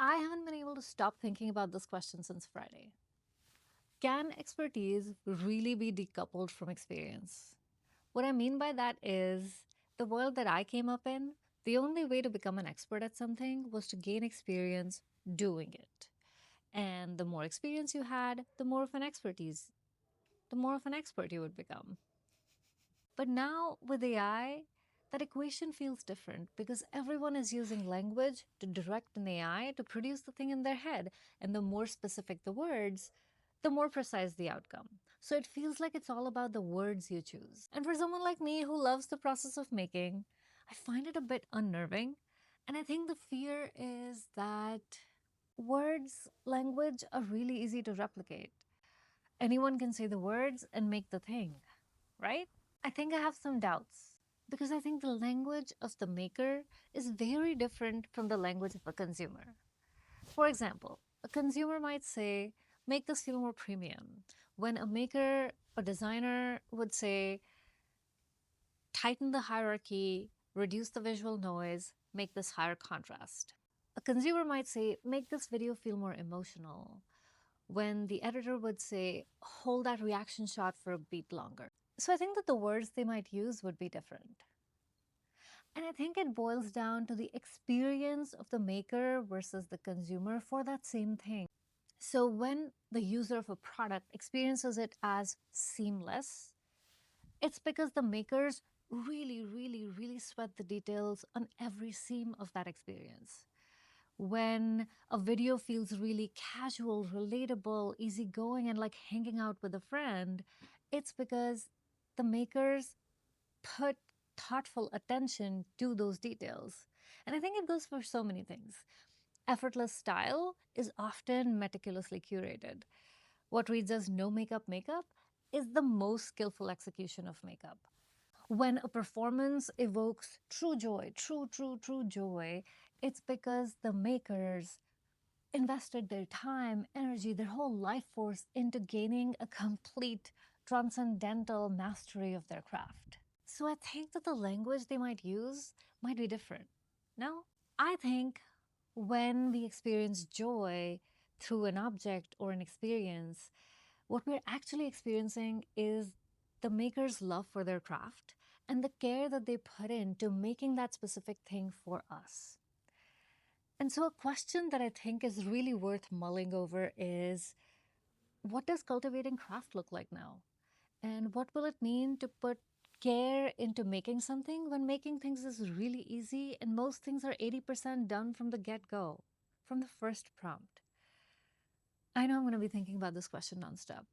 I haven't been able to stop thinking about this question since Friday. Can expertise really be decoupled from experience? What I mean by that is the world that I came up in, the only way to become an expert at something was to gain experience doing it. And the more experience you had, the more of an expert you would become. But now with AI, that equation feels different because everyone is using language to direct an AI to produce the thing in their head. And the more specific the words, the more precise the outcome. So it feels like it's all about the words you choose. And for someone like me who loves the process of making, I find it a bit unnerving. And I think the fear is that language are really easy to replicate. Anyone can say the words and make the thing, right? I think I have some doubts because I think the language of the maker is very different from the language of a consumer. For example, a consumer might say, make this feel more premium, when a maker, a designer would say, tighten the hierarchy, reduce the visual noise, make this higher contrast. A consumer might say, make this video feel more emotional, when the editor would say, hold that reaction shot for a beat longer. So I think that the words they might use would be different. And I think it boils down to the experience of the maker versus the consumer for that same thing. So when the user of a product experiences it as seamless, it's because the makers really sweat the details on every seam of that experience. When a video feels really casual, relatable, easygoing, and like hanging out with a friend, it's because the makers put thoughtful attention to those details. And I think it goes for so many things. Effortless style is often meticulously curated. What reads as no makeup is the most skillful execution of makeup. When a performance evokes true joy, true joy, it's because the makers invested their time, energy, their whole life force into gaining a complete transcendental mastery of their craft. So I think that the language they might use might be different. No? I think when we experience joy through an object or an experience, what we're actually experiencing is the maker's love for their craft and the care that they put into making that specific thing for us. And so, a question that I think is really worth mulling over is what does cultivating craft look like now? And what will it mean to put care into making something when making things is really easy and most things are 80% done from the get go, from the first prompt? I know I'm going to be thinking about this question nonstop.